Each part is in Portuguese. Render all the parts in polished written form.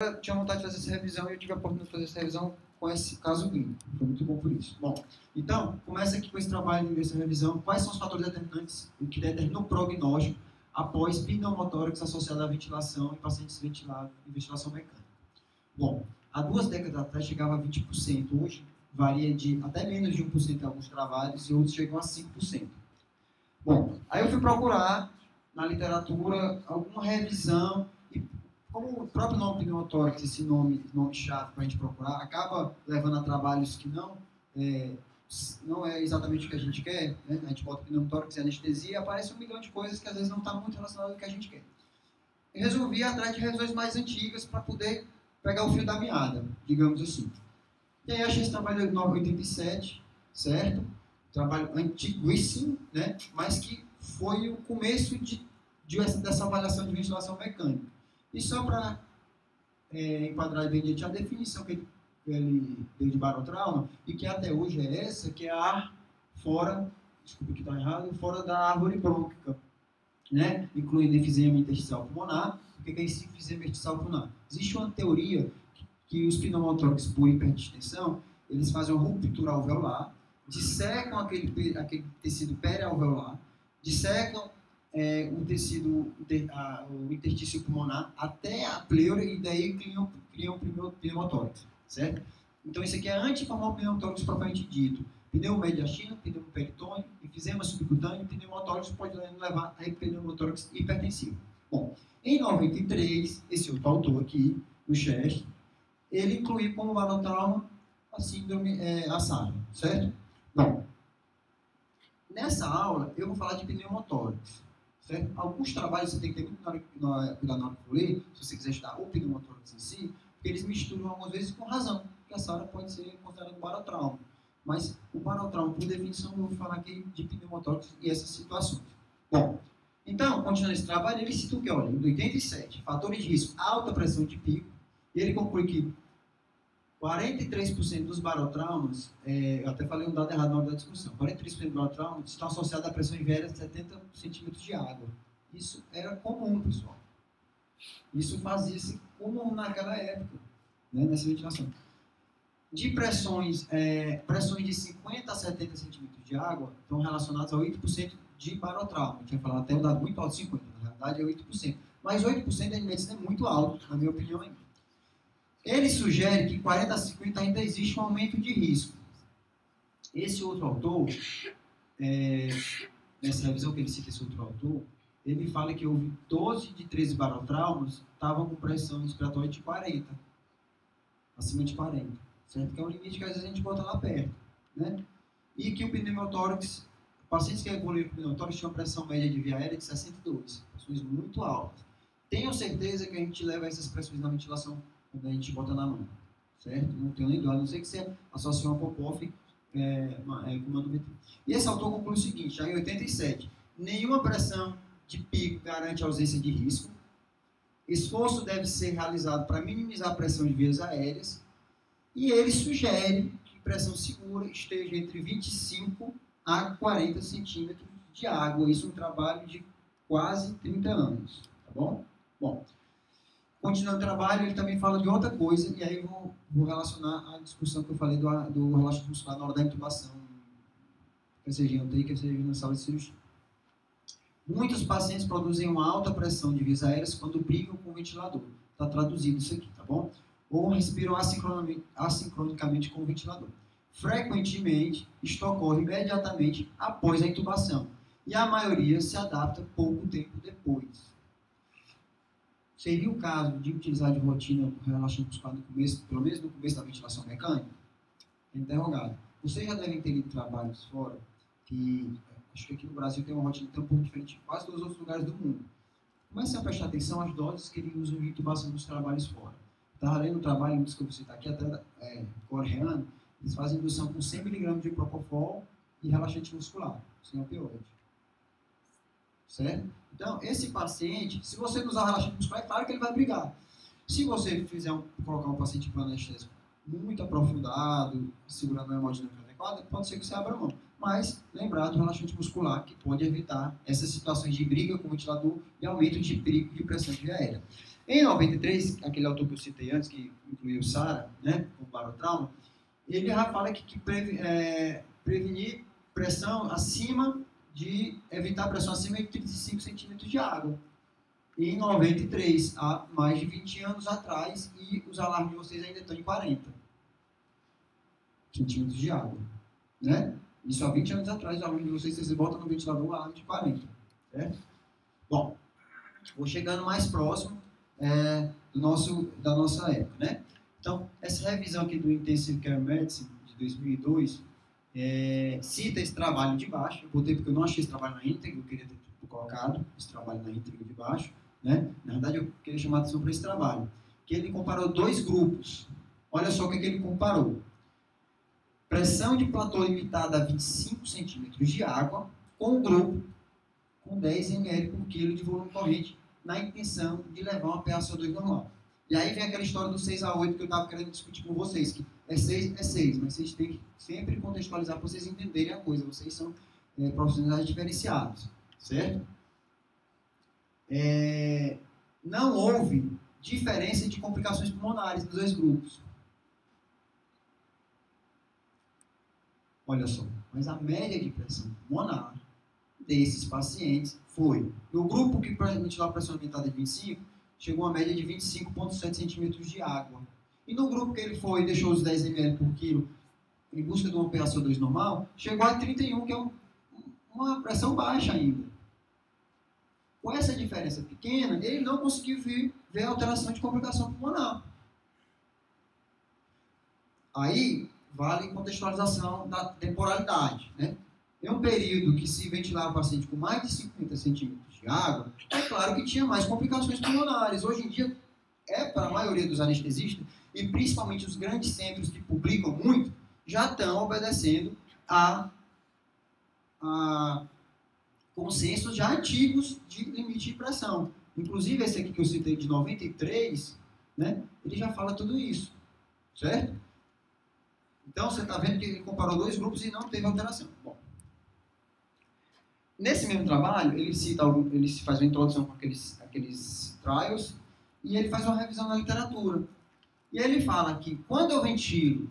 Eu tinha vontade de fazer essa revisão e eu tive a oportunidade de fazer essa revisão com esse caso clínico. Foi muito bom por isso. Bom, então, começa aqui com esse trabalho dessa revisão. Quais são os fatores determinantes que determinam o prognóstico após pneumotórax associado à ventilação em pacientes ventilados em ventilação mecânica? Bom, há 2 décadas atrás chegava a 20%. Hoje varia de até menos de 1% em alguns trabalhos e outros chegam a 5%. Bom, aí eu fui procurar na literatura alguma revisão e como o próprio nome pneumotórax, esse nome chato para a gente procurar, acaba levando a trabalhos que não é exatamente o que a gente quer, né? A gente bota pneumotórax e anestesia e aparece 1 milhão de coisas que às vezes não está muito relacionado ao que a gente quer. Eu resolvi ir atrás de revisões mais antigas para poder pegar o fio da meada, digamos assim. E aí achei esse trabalho de 1987, certo? Trabalho antiguíssimo, né? Mas que foi o começo dessa avaliação de ventilação mecânica. E só para enquadrar bem, a definição que ele deu de barotrauma, e que até hoje é essa, que é ar fora, desculpe que está errado, fora da árvore brônquica, né? Incluindo enfisema intersticial pulmonar. O que é esse enfisema intersticial pulmonar? Existe uma teoria que os pneumotórax por hiperdistensão, eles fazem uma ruptura alveolar, dissecam aquele tecido perialveolar, dissecam o tecido, o interstício pulmonar até a pleura e daí criam o pneumotórax, certo? Então isso aqui é antes de formar o pneumotórax propriamente dito. Pneumomediastino, pneumoperitônio, enfisema subcutâneo, pneumotórax pode levar a pneumotórax hipertensivo. Bom, em 93, esse outro autor aqui, o Chest, ele incluiu como barotrauma a síndrome ASARA, certo? Bom, nessa aula eu vou falar de pneumotórax. Certo? Alguns trabalhos você tem que ter muito cuidado na hora que for ler, se você quiser estudar o pneumotórax em si, porque eles misturam algumas vezes com razão, porque a SARA pode ser considerado barotrauma. Mas o barotrauma, por definição, eu vou falar aqui de pneumotórax e essas situações. Bom, então, continuando esse trabalho, ele cita o que? Olha, em 87, fatores de risco, alta pressão de pico, e ele conclui que 43% dos barotraumas, eu até falei um dado errado na hora da discussão, 43% dos barotraumas estão associados à pressão inversa de 70 centímetros de água. Isso era comum, pessoal. Isso fazia-se comum naquela época, né, nessa ventilação. De pressões de 50 a 70 centímetros de água estão relacionadas a 8% de barotrauma. Eu tinha falado até um dado muito alto, 50%, na realidade é 8%. Mas 8% da medicina é muito alto, na minha opinião ainda. Ele sugere que 40 a 50 ainda existe um aumento de risco. Esse outro autor, nessa revisão que ele cita esse outro autor, ele fala que houve 12 de 13 barotraumas estavam com pressão respiratória de 40, acima de 40, certo? Que é um limite que às vezes a gente bota lá perto, né? E que o pneumotórax, pacientes que evoluíram com pneumotórax tinham pressão média de via aérea de 62, pressões muito altas. Tenho certeza que a gente leva essas pressões na ventilação quando a gente bota na mão, certo? Não tenho nem dúvida, a não ser que você associe uma Popov com manometria. E esse autor conclui o seguinte, já em 87, nenhuma pressão de pico garante ausência de risco, esforço deve ser realizado para minimizar a pressão de vias aéreas, e ele sugere que pressão segura esteja entre 25 a 40 centímetros de água, isso é um trabalho de quase 30 anos, tá bom? Bom, continuando o trabalho, ele também fala de outra coisa, e aí eu vou relacionar a discussão que eu falei do relaxamento muscular na hora da intubação, quer seja em UTI, quer seja na sala de cirurgia. Muitos pacientes produzem uma alta pressão de vias aéreas quando brigam com o ventilador. Está traduzido isso aqui, tá bom? Ou respiram assincronicamente com o ventilador. Frequentemente, isto ocorre imediatamente após a intubação, e a maioria se adapta pouco tempo depois. Seria o caso de utilizar de rotina o relaxamento muscular no começo, pelo menos no começo da ventilação mecânica? Interrogado. Vocês já devem ter lido trabalhos fora, que acho que aqui no Brasil tem uma rotina tão um pouco diferente de quase todos os outros lugares do mundo. Comece a prestar atenção às doses que eles usam de intubação dos trabalhos fora. Estava lendo um trabalho, um dos que eu vou citar aqui, até coreano, eles fazem indução com 100 mg de propofol e relaxante muscular, sem opioide. Certo? Então, esse paciente, se você não usar relaxante muscular, é claro que ele vai brigar. Se você colocar um paciente para anestésico muito aprofundado, segurando a hemodinâmica adequada, pode ser que você abra a mão. Mas, lembrar do relaxante muscular, que pode evitar essas situações de briga com o ventilador e aumento de perigo de pressão de via aérea. Em 93, aquele autor que eu citei antes, que incluiu Sara, né, com barotrauma, ele já fala que prevenir pressão acima de, evitar pressão acima de 35 centímetros de água. Em 93, há mais de 20 anos atrás, e os alarmes de vocês ainda estão em 40 centímetros de água, né? Isso há 20 anos atrás, o alarme de vocês botam no ventilador o alarme de 40, certo? Bom, vou chegando mais próximo da nossa época, né? Então, essa revisão aqui do Intensive Care Medicine de 2002 cita esse trabalho de baixo. Eu botei porque eu não achei esse trabalho na íntegra, eu queria ter colocado esse trabalho na íntegra de baixo, né? Na verdade, eu queria chamar a atenção para esse trabalho, que ele comparou dois grupos. Olha só o que ele comparou. Pressão de platô limitada a 25 centímetros de água, com um grupo com 10 ml por quilo de volume corrente, na intenção de levar uma PaCO2 normal. E aí vem aquela história do 6 a 8 que eu estava querendo discutir com vocês, que é 6, mas vocês têm que sempre contextualizar para vocês entenderem a coisa. Vocês são profissionais diferenciados, certo? Não houve diferença de complicações pulmonares nos dois grupos. Olha só, mas a média de pressão pulmonar desses pacientes foi, no grupo que ventilava a pressão limitada de 25, chegou a uma média de 25,7 centímetros de água. E no grupo que ele foi e deixou os 10 ml por quilo em busca de uma PaCO2 normal, chegou a 31, que é uma pressão baixa ainda. Com essa diferença pequena, ele não conseguiu ver a alteração de complicação pulmonar. Aí, vale contextualização da temporalidade, né? Em um período que se ventilava o paciente com mais de 50 centímetros de água, é claro que tinha mais complicações pulmonares. Hoje em dia, para a maioria dos anestesistas, e principalmente os grandes centros que publicam muito, já estão obedecendo a consensos já antigos de limite de pressão. Inclusive, esse aqui que eu citei de 93, né, ele já fala tudo isso, certo? Então, você está vendo que ele comparou dois grupos e não teve alteração. Bom, nesse mesmo trabalho, ele faz uma introdução com aqueles trials e ele faz uma revisão na literatura. E ele fala que quando eu ventilo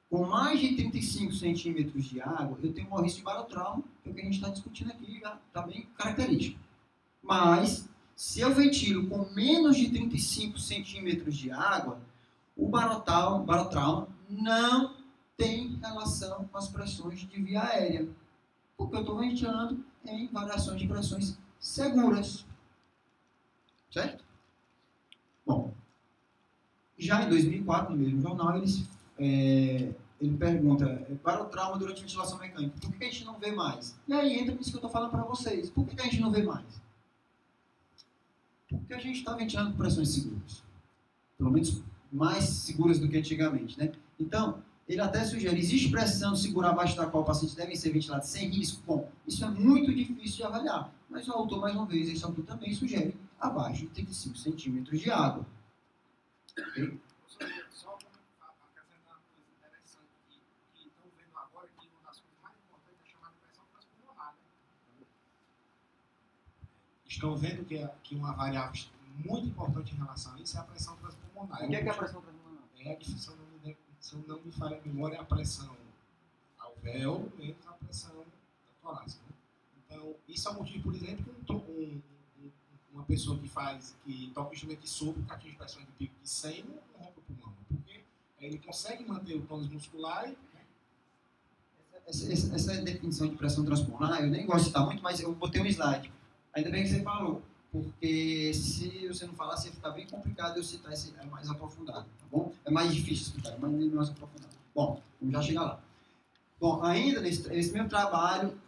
com mais de 35 centímetros de água, eu tenho um risco de barotrauma, que é o que a gente está discutindo aqui, já está bem característico. Mas, se eu ventilo com menos de 35 centímetros de água, o barotrauma não tem relação com as pressões de via aérea, porque eu estou ventilando em variações de pressões seguras. Certo? Bom, já em 2004, no mesmo jornal, ele pergunta, barotrauma durante ventilação mecânica, por que a gente não vê mais? E aí entra nisso que eu estou falando para vocês. Por que a gente não vê mais? Porque a gente está ventilando com pressões seguras. Pelo menos mais seguras do que antigamente, né? Então, ele até sugere, existe pressão segura abaixo da qual o paciente deve ser ventilado sem risco? Bom, isso é muito difícil de avaliar. Mas o autor, mais uma vez, esse autor também sugere abaixo de 35 centímetros de água. Ok? Só acrescentar uma coisa interessante que estão vendo agora, que uma das coisas mais importantes é chamada pressão transpulmonar. Estão vendo que uma variável muito importante em relação a isso é a pressão transpulmonar. O que é a pressão transpulmonar? Se eu não me falha a memória, é a pressão alvéolo menos a pressão torácica. Né? Então, isso é o motivo, por exemplo, que uma pessoa que toca instrumento de sopro, que atinge pressão de pico de 100, não rompe o pulmão. Porque ele consegue manter o tônus muscular e... Essa definição de pressão transpulmonar, eu nem gosto de citar muito, mas eu botei um slide. Ainda bem que você falou, porque se você não falar, ia ficar bem complicado eu citar esse mais aprofundado, tá bom? É mais difícil explicar, mas nem mais aprofundado. Bom, vamos já chegar lá. Bom, ainda nesse mesmo trabalho,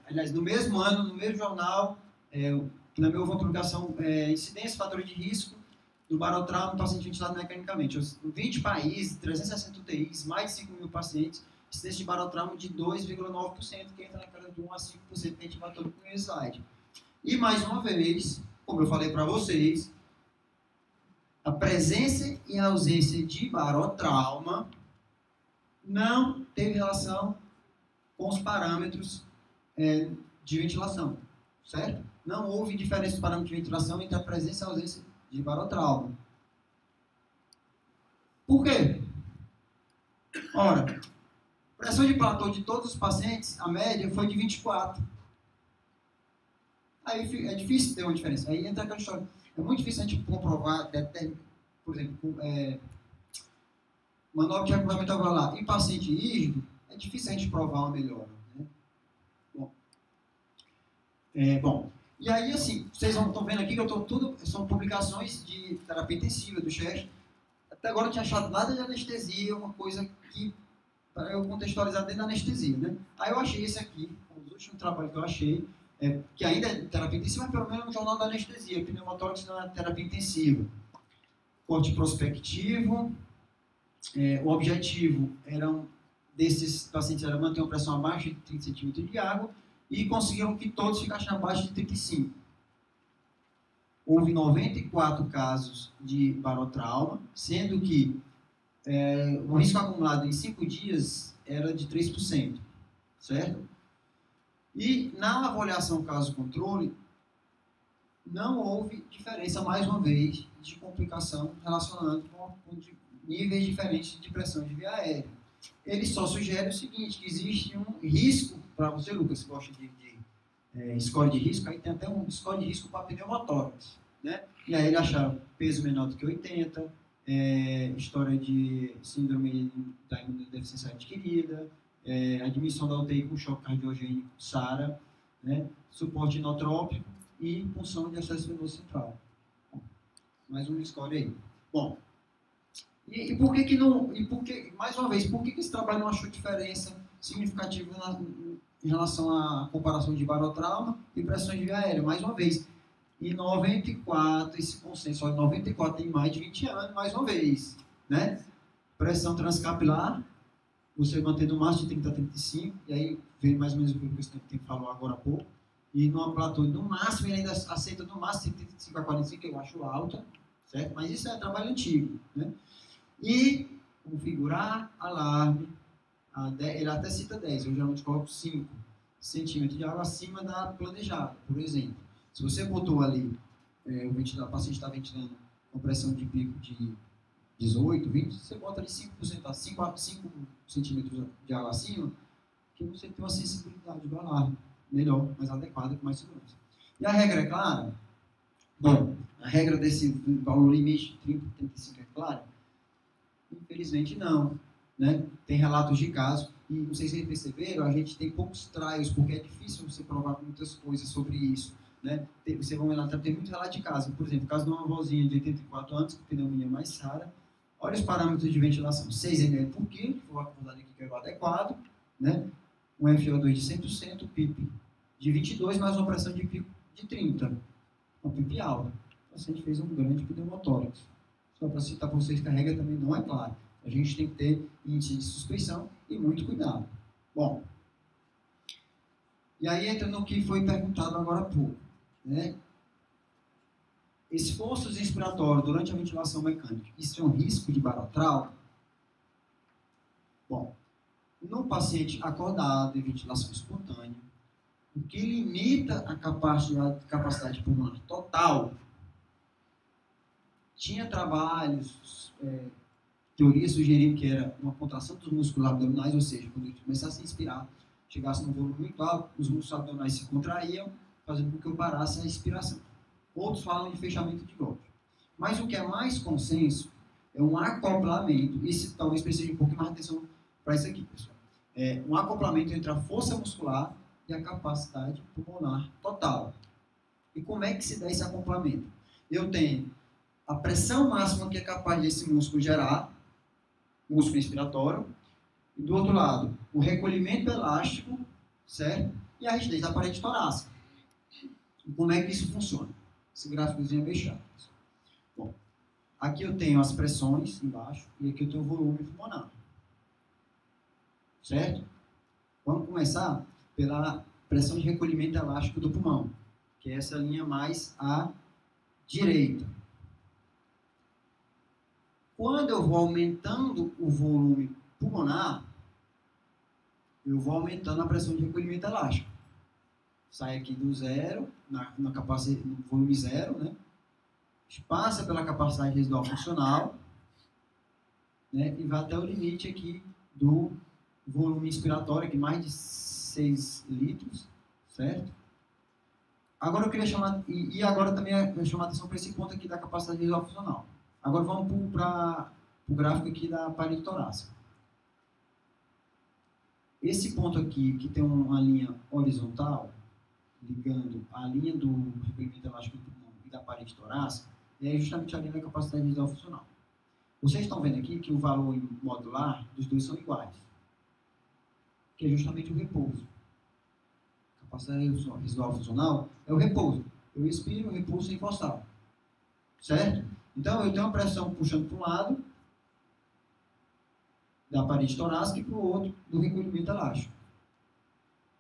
aliás, no mesmo ano, no mesmo jornal, que na minha outra publicação, incidência e fatores de risco do barotrauma no paciente ventilado mecanicamente. Em 20 países, 360 UTIs, mais de 5 mil pacientes, incidência de barotrauma de 2,9%, que entra naquela de 1 a 5% que a gente bateu no primeiro slide. E mais uma vez, como eu falei para vocês, a presença e a ausência de barotrauma não teve relação com os parâmetros de ventilação, certo? Não houve diferença de parâmetros de ventilação entre a presença e a ausência de barotrauma. Por quê? Ora, pressão de platô de todos os pacientes, a média foi de 24. Aí é difícil ter uma diferença. Aí entra aquela história. É muito difícil a gente comprovar, por exemplo, manobra de regulamento alveolar em paciente rígido, é difícil a gente provar uma melhora. Né? Bom, e aí, assim, vocês estão vendo aqui que eu estou tudo, são publicações de terapia intensiva, do Chester. Até agora eu não tinha achado nada de anestesia, uma coisa que, para eu contextualizar dentro da anestesia, né? Aí eu achei esse aqui, um dos últimos trabalhos que eu achei, que ainda é terapia intensiva, mas pelo menos no Jornal da Anestesia, pneumotórax na terapia intensiva. Corte prospectivo, o objetivo desses pacientes era manter uma pressão abaixo de 30 centímetros de água e conseguiram que todos ficassem abaixo de 35. Houve 94 casos de barotrauma, sendo que o risco acumulado em 5 dias era de 3%, certo? E na avaliação caso-controle, não houve diferença, mais uma vez, de complicação relacionando com níveis diferentes de pressão de via aérea. Ele só sugere o seguinte, que existe um risco, para você, Lucas, que gosta de score de risco, aí tem até um score de risco para pneumotórax, né? E aí ele acharam peso menor do que 80, história de síndrome da imunodeficiência adquirida, admissão da UTI com choque cardiogênico, SARA, né? Suporte inotrópico e punção de acesso venoso central. Mais um score aí. Bom, e por que que não... E por que, mais uma vez, por que esse trabalho não achou diferença significativa em relação à comparação de barotrauma e pressões de via aérea? Mais uma vez, em 94, esse consenso, em 94 tem mais de 20 anos, mais uma vez, né? Pressão transcapilar, você mantém no máximo de 30 a 35, e aí vem mais ou menos o que você falou agora há pouco, e numa platô, no máximo, ele ainda aceita no máximo de 35 a 45, que eu acho alta, certo? Mas isso é trabalho antigo, né? E configurar alarme, ele até cita 10, eu geralmente coloco 5 centímetros de água acima da planejada, por exemplo. Se você botou ali, o paciente está ventilando com pressão de pico de 18, 20, você bota ali 5%, 5 centímetros de água acima, que você tem uma sensibilidade do alarme melhor, mais adequada, com mais segurança. E a regra é clara? Bom, a regra desse valor limite de 30, 35 é clara? Infelizmente não, né? Tem relatos de casos, e não sei se vocês perceberam, a gente tem poucos trials, porque é difícil você provar muitas coisas sobre isso, né? Vocês vão lá, tem muito relato de caso, por exemplo, caso de uma avózinha de 84 anos, com pneumonia mais rara, olha os parâmetros de ventilação, 6 ml por quilo, que foi acordado aqui que é o adequado, né? Um FO2 de 100%, PIP de 22, mais uma pressão de pico de 30, uma PIP alta. O paciente fez um grande pneumotórax. Só para citar para vocês que a regra também não é clara. A gente tem que ter índice de suspeição e muito cuidado. Bom, e aí entra no que foi perguntado agora há pouco, né? Esforços inspiratórios durante a ventilação mecânica, isso é um risco de barotrauma? Bom, no paciente acordado em ventilação espontânea, o que limita a capacidade pulmonar total, tinha trabalhos, teorias sugerindo que era uma contração dos músculos abdominais, ou seja, quando ele começasse a inspirar, chegasse num volume muito alto, os músculos abdominais se contraíam, fazendo com que eu parasse a expiração. Outros falam de fechamento de golpe. Mas o que é mais consenso é um acoplamento, e talvez precise um pouco mais de atenção para isso aqui, pessoal. Um acoplamento entre a força muscular e a capacidade pulmonar total. E como é que se dá esse acoplamento? Eu tenho a pressão máxima que é capaz desse músculo gerar, músculo inspiratório, e do outro lado, o recolhimento elástico, certo? E a rigidez da parede torácica. E como é que isso funciona? Esse gráficozinho é bem chato. Bom, aqui eu tenho as pressões embaixo e aqui eu tenho o volume pulmonar. Certo? Vamos começar pela pressão de recolhimento elástico do pulmão, que é essa linha mais à direita. Quando eu vou aumentando o volume pulmonar, eu vou aumentando a pressão de recolhimento elástico. Sai aqui do zero, na capacidade, no volume zero, né? passa pela capacidade residual funcional, né, e vai até o limite aqui do volume inspiratório, aqui mais de 6 litros, certo? Agora eu queria chamar, e agora também chamar a atenção para esse ponto aqui da capacidade residual funcional. Agora vamos para o gráfico aqui da parede torácica. Esse ponto aqui, que tem uma linha horizontal, ligando a linha do recolhimento elástico do pulmão e da parede torácica, é justamente a linha da capacidade residual funcional. Vocês estão vendo aqui que o valor modular dos dois são iguais, que é justamente o repouso. A capacidade residual funcional é o repouso. Eu expiro, repouso sem forçar. Certo? Então, eu tenho uma pressão puxando para um lado da parede torácica e para o outro do recolhimento elástico,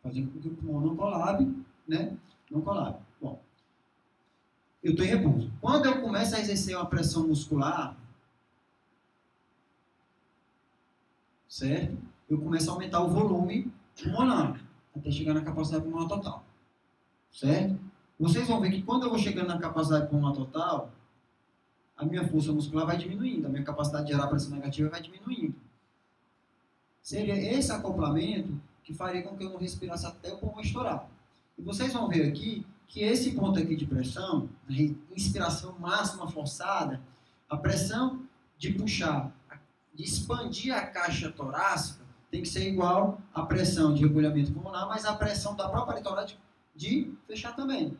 fazendo com que o pulmão não colabe, né? Não colabe. Bom, eu estou em repouso. Quando eu começo a exercer uma pressão muscular, certo? Eu começo a aumentar o volume pulmonar, até chegar na capacidade pulmonar total. Certo? Vocês vão ver que quando eu vou chegando na capacidade pulmonar total, a minha força muscular vai diminuindo, a minha capacidade de gerar pressão negativa vai diminuindo. Seria esse acoplamento que faria com que eu não respirasse até o pulmão estourar. E vocês vão ver aqui que esse ponto aqui de pressão, inspiração máxima forçada, a pressão de puxar, de expandir a caixa torácica, tem que ser igual à pressão de recolhimento pulmonar, mas a pressão da própria parede torácica de fechar também,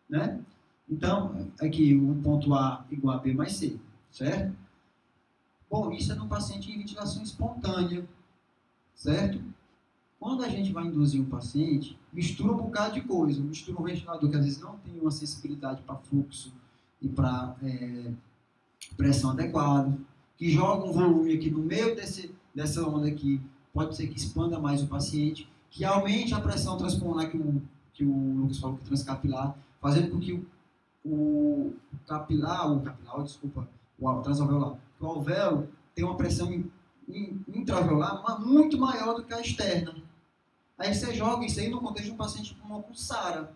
né? Então, aqui o ponto A igual a B mais C, certo? Bom, isso é no paciente em ventilação espontânea, certo? Quando a gente vai induzir um paciente, mistura um bocado de coisa. Mistura um ventilador que às vezes não tem uma sensibilidade para fluxo e para pressão adequada, que joga um volume aqui no meio dessa onda aqui, pode ser que expanda mais o paciente, que aumente a pressão transpulmonar que o Lucas falou, que é transcapilar, fazendo com que o transalveolar, o alvéolo tem uma pressão intraalveolar muito maior do que a externa. Aí você joga isso aí no contexto de um paciente com SARA,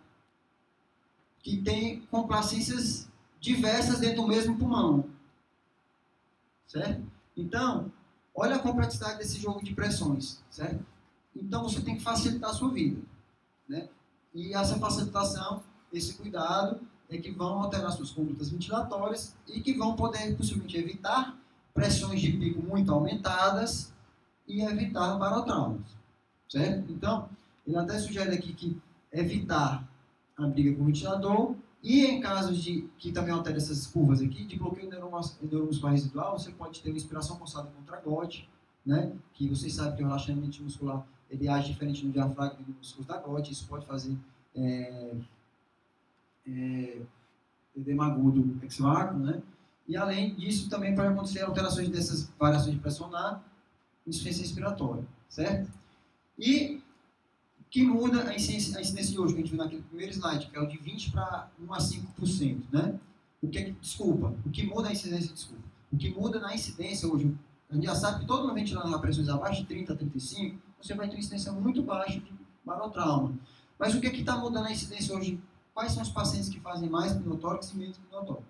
que tem complacências diversas dentro do mesmo pulmão. Certo? Então, olha a complexidade desse jogo de pressões. Certo? Então, você tem que facilitar a sua vida. Né? E essa facilitação, esse cuidado, é que vão alterar suas condutas ventilatórias e que vão poder, possivelmente, evitar pressões de pico muito aumentadas e evitar barotraumas, certo? Então, ele até sugere aqui que evitar a briga com o ventilador e em casos de que também altera essas curvas aqui, de bloqueio neuromuscular residual, você pode ter uma inspiração forçada contra glote, né? Que vocês sabem que o relaxamento muscular ele age diferente no diafragma e nos músculos da glote, isso pode fazer edema agudo exoáqueo, né? E além disso, também pode acontecer alterações dessas variações de pressão na insuficiência respiratória, certo? E que muda a incidência de hoje, que a gente viu naquele primeiro slide, que é o de 20% para 1 a 5%, né? O que muda a incidência, o que muda na incidência hoje, a gente já sabe que todo mundo ventilando a pressões abaixo de 30 a 35, você vai ter uma incidência muito baixa de barotrauma. Mas o que está mudando a incidência hoje? Quais são os pacientes que fazem mais pneumotórax e menos pneumotórax?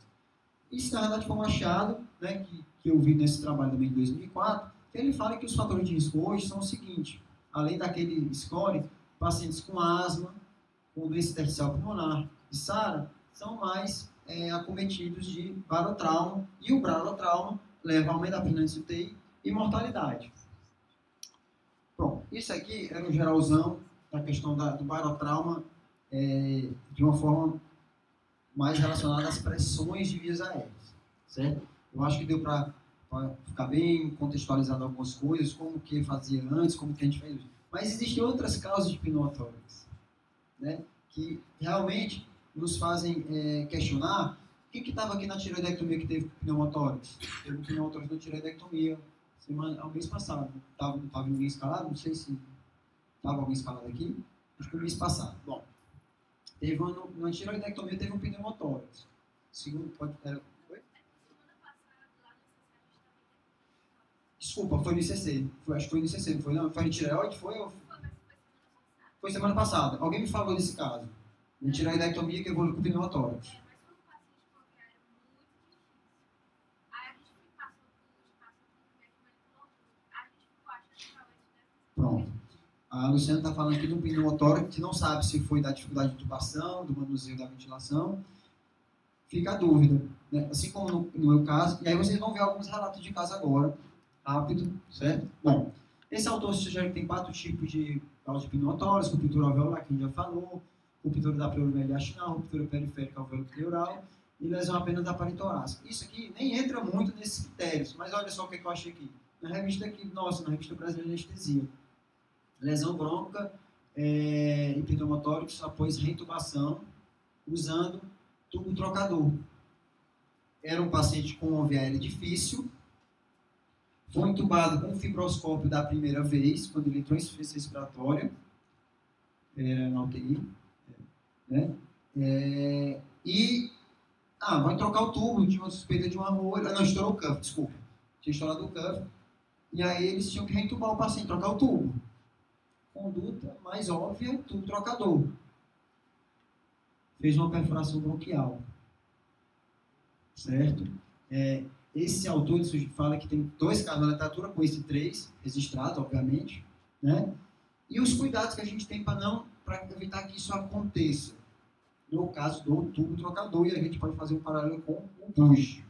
Isso, na verdade, foi um achado, né, que eu vi nesse trabalho também de 2004, que ele fala que os fatores de risco hoje são o seguinte: além daquele score, pacientes com asma, com doença intersticial pulmonar e SARA, são mais acometidos de barotrauma, e o barotrauma leva a aumento da prevalência de UTI e mortalidade. Bom, isso aqui era um geralzão da questão do barotrauma de uma forma mais relacionada às pressões de vias aéreas, certo? Eu acho que deu para ficar bem contextualizado algumas coisas, como que fazia antes, como que a gente fez hoje. Mas existem outras causas de pneumotórax, né, que realmente nos fazem questionar. Quem que estava aqui na tireoidectomia que teve pneumotórax? Teve pneumotórax na tireoidectomia ao mês passado. Não estava ninguém escalado? Não sei se estava alguém escalado aqui. Acho que o mês passado. Bom, teve na tireoidectomia teve um pneumotórax. Segundo, Desculpa, foi no ICC. Acho que foi no ICC, não foi? Não, foi no tireoide? Foi semana passada. Alguém me falou desse caso. Na tireoidectomia que evoluiu com pneumotórax. A Luciana está falando aqui do pneumotórax, que não sabe se foi da dificuldade de intubação, do manuseio da ventilação. Fica a dúvida, né? Assim como no meu caso. E aí vocês vão ver alguns relatos de caso agora, rápido, certo? Bom, esse autor sugere que tem 4 tipos de causa de pneumotórax: ruptura alveolar, que a gente já falou, ruptura da pleura mediastinal, ruptura periférica alveolo-pleural e lesão apenas da paritorácica. Isso aqui nem entra muito nesses critérios, mas olha só o que eu achei aqui. Na revista Brasileira de Anestesia. Lesão brônquica e pneumotórax após reintubação usando tubo trocador. Era um paciente com uma via aérea difícil, foi intubado com fibroscópio da primeira vez, quando ele entrou em insuficiência respiratória, na UTI, né? Vai trocar o tubo, tinha uma suspeita de uma rolha, não, estourou o cuff, desculpa, tinha estourado o cuff, e aí eles tinham que reintubar o paciente, trocar o tubo. Conduta mais óbvia, tubo trocador. Fez uma perfuração bronquial. Certo? Esse autor fala que tem 2 casos na literatura, com esse 3 registrados, obviamente, né? E os cuidados que a gente tem para evitar que isso aconteça. No caso do tubo trocador, e a gente pode fazer um paralelo com o buche.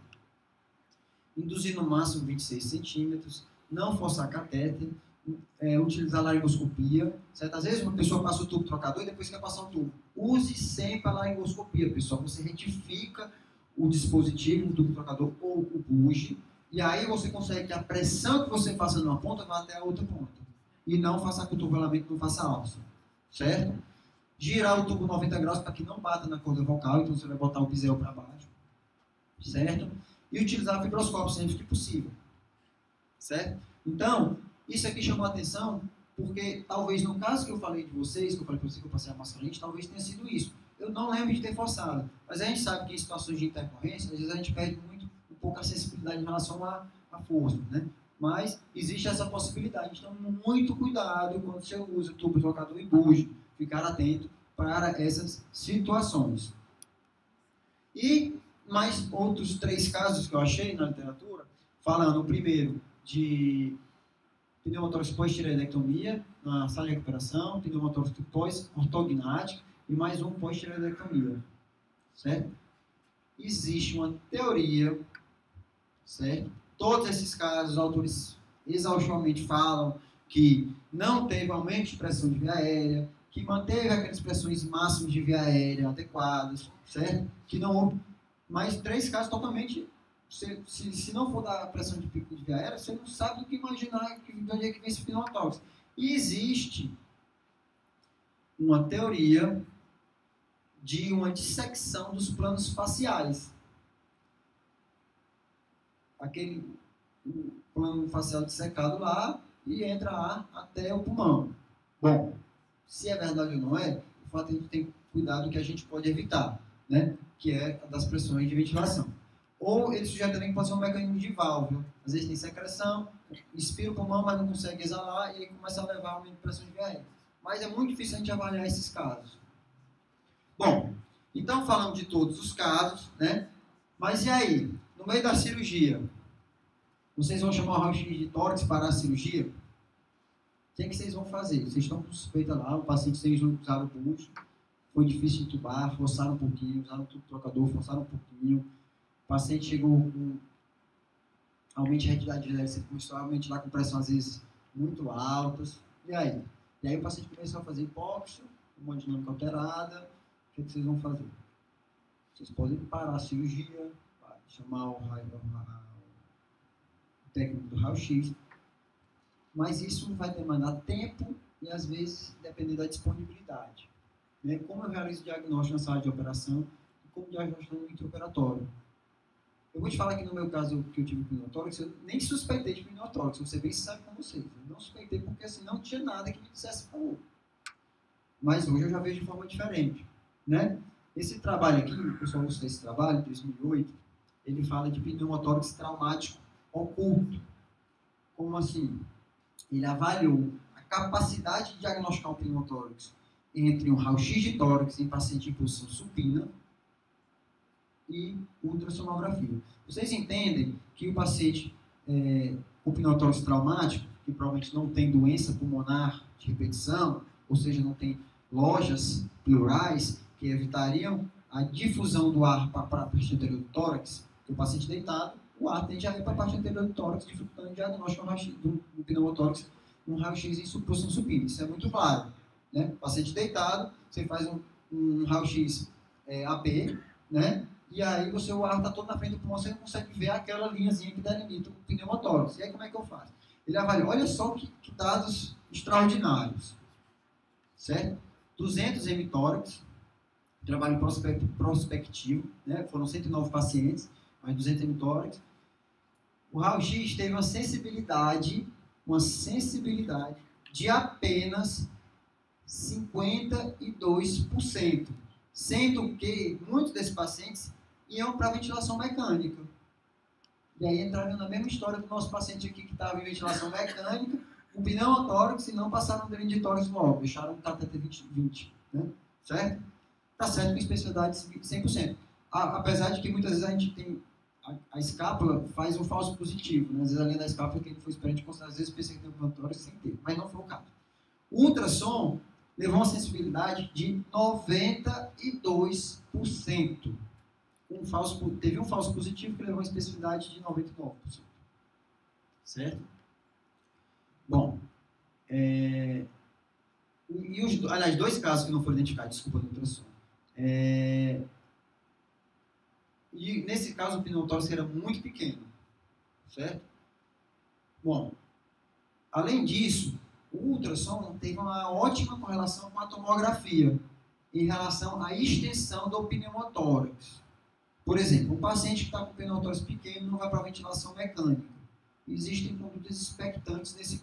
Induzir no máximo 26 centímetros, não forçar catéter, utilizar a laringoscopia, certo? Às vezes uma pessoa passa o tubo trocador e depois quer passar o tubo. Use sempre a laringoscopia, pessoal. Você retifica o dispositivo, o tubo trocador ou o buche, e aí você consegue que a pressão que você faça numa ponta vá até a outra ponta. E não faça cotovelamento, não faça alça. Certo? Girar o tubo 90 graus para que não bata na corda vocal, então você vai botar o bisel para baixo. Certo? E utilizar a fibroscópio sempre que possível. Certo? Então, isso aqui chamou a atenção porque talvez no caso que eu falei de vocês, que eu falei para vocês que eu passei a máscara lente, talvez tenha sido isso. Eu não lembro de ter forçado, mas a gente sabe que em situações de intercorrência, às vezes a gente perde um pouco a sensibilidade em relação à força, né? Mas existe essa possibilidade. Então, muito cuidado quando você usa tubo trocador e buche, ficar atento para essas situações. E mais outros 3 casos que eu achei na literatura, falando o primeiro de pneumotórax pós-tireoidectomia, na sala de recuperação, pneumotórax pós-ortognática e mais um pós-tireoidectomia, certo? Existe uma teoria, certo? Todos esses casos, os autores exaustivamente falam que não teve aumento de pressão de via aérea, que manteve aquelas pressões máximas de via aérea adequadas, certo? Que não houve mais 3 casos totalmente. Se não for da pressão de pico de via aérea, você não sabe do que imaginar de onde é que vem esse pneumotórax. E existe uma teoria de uma dissecção dos planos faciais. Aquele plano facial dissecado lá e entra ar até o pulmão. Bom, se é verdade ou não é, o fato é que a gente tem que cuidar do que a gente pode evitar, né? Que é das pressões de ventilação. Ou ele sugere também que pode ser um mecanismo de válvula. Às vezes tem secreção, inspira o pulmão, mas não consegue exalar, e aí começa a levar a aumento de pressão de via aérea. Mas é muito difícil a gente avaliar esses casos. Bom, então falamos de todos os casos, né? Mas e aí? No meio da cirurgia, vocês vão chamar o raio-x de tórax para a cirurgia? O que é que vocês vão fazer? Vocês estão com suspeita lá, o paciente vocês usaram o pulso, foi difícil entubar, forçaram um pouquinho, usaram o tubo trocador, forçaram um pouquinho. O paciente chegou com aumento de reatividade de leve, você começou a ventilar com pressão às vezes muito altas. E aí? E aí o paciente começou a fazer hipóxia, uma dinâmica alterada. O que é que vocês vão fazer? Vocês podem parar a cirurgia, chamar o técnico do raio-x, mas isso vai demandar tempo e às vezes depender da disponibilidade. Né? Como eu realizo o diagnóstico na sala de operação e como diagnóstico no intraoperatório. Eu vou te falar que no meu caso que eu tive pneumotórax, eu nem suspeitei de pneumotórax, vou ser bem sincero com vocês. Eu não suspeitei porque assim, não tinha nada que me dissesse falou. Mas hoje eu já vejo de forma diferente. Né? Esse trabalho aqui, o pessoal gostou desse trabalho, em 2008, ele fala de pneumotórax traumático oculto. Como assim? Ele avaliou a capacidade de diagnosticar um pneumotórax entre um raio-x de tórax em paciente em posição supina e ultrassonografia. Vocês entendem que o paciente com pneumotórax traumático, que provavelmente não tem doença pulmonar de repetição, ou seja, não tem lojas pleurais que evitariam a difusão do ar para a parte anterior do tórax. O paciente deitado, o ar tende a ir para a parte anterior do tórax, dificultando o diagnóstico do pneumotórax um raio-x em posição supina. Isso é muito claro. Né? O paciente deitado, você faz um raio-x AP, né? E aí o ar está todo na frente do pulmão, você não consegue ver aquela linhazinha que delimita o pneumotórax. E aí como é que eu faço? Ele avalia, olha só que dados extraordinários. Certo? 200 hemitórax, trabalho prospectivo, né? Foram 109 pacientes, mais 200 hemitórax. O raio-x teve uma sensibilidade de apenas 52%, sendo que muitos desses pacientes iam para ventilação mecânica. E aí entraram na mesma história do nosso paciente aqui que estava em ventilação mecânica, com pneumotórax e não passaram dele de tórax logo, deixaram o cateter 20, né? Certo? Está certo com especificidade 100%. Apesar de que muitas vezes a gente tem a escápula faz um falso positivo, né? Às vezes a linha da escápula que ele foi esperante considerar, às vezes pensei que tem um tórax sem ter, mas não foi o caso. O ultrassom levou uma sensibilidade de 92%. Teve um falso positivo que levou uma especificidade de 99%. Certo? Bom, aliás, 2 casos que não foram identificados, desculpa, no ultrassom. E nesse caso o pneumotórax era muito pequeno, certo? Bom, além disso, o ultrassom teve uma ótima correlação com a tomografia em relação à extensão do pneumotórax. Por exemplo, um paciente que está com pneumotórax pequeno não vai para a ventilação mecânica. Existem condutas expectantes nesses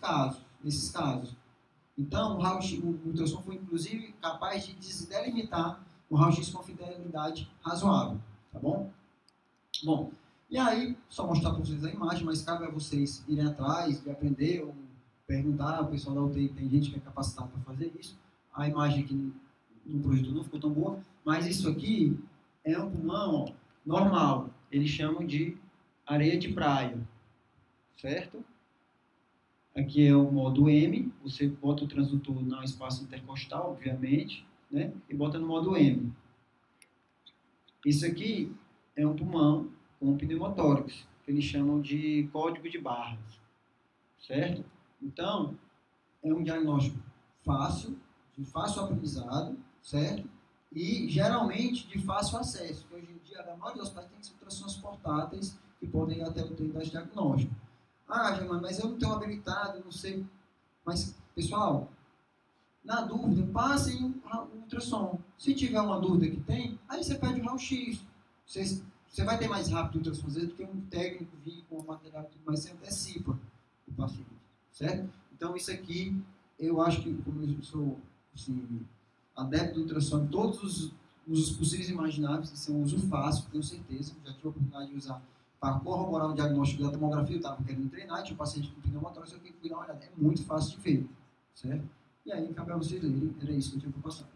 casos. Então, o ultrassom foi inclusive capaz de delimitar o raio-x com fidelidade razoável, tá bom? Bom, e aí, só mostrar para vocês a imagem, mas cabe a vocês irem atrás de aprender ou perguntar, o pessoal da UTI tem gente que é capacitado para fazer isso. A imagem aqui no projetor não ficou tão boa, mas isso aqui é um pulmão normal. Eles chamam de areia de praia, certo? Aqui é o modo M, você bota o transdutor no espaço intercostal, obviamente, né? E bota no modo M. Isso aqui é um pulmão com pneumotórax, que eles chamam de código de barras, certo? Então, é um diagnóstico fácil, de fácil aprendizado, certo? E, geralmente, de fácil acesso, porque hoje em dia, a maioria dos hospitais tem ultrassons portáteis que podem ir até o tempo de diagnóstico. Ah, Germano, mas eu não tenho habilitado, não sei. Mas, pessoal, na dúvida, passem o ultrassom. Se tiver uma dúvida que tem, aí você pede o raio-x. Você vai ter mais rápido o ultrassom, às vezes, do que um técnico vir com o material e tudo mais, você antecipa o paciente, certo? Então, isso aqui, eu acho que, como eu sou assim, adepto do ultrassom, todos os usos possíveis e imagináveis, isso é um uso fácil, tenho certeza, já tive a oportunidade de usar para corroborar o diagnóstico da tomografia, eu estava querendo treinar, tinha um paciente com pneumotórax, eu fui dar uma olhada, é muito fácil de ver, certo? E aí, cabe a vocês lerem, era isso que eu tinha para passar.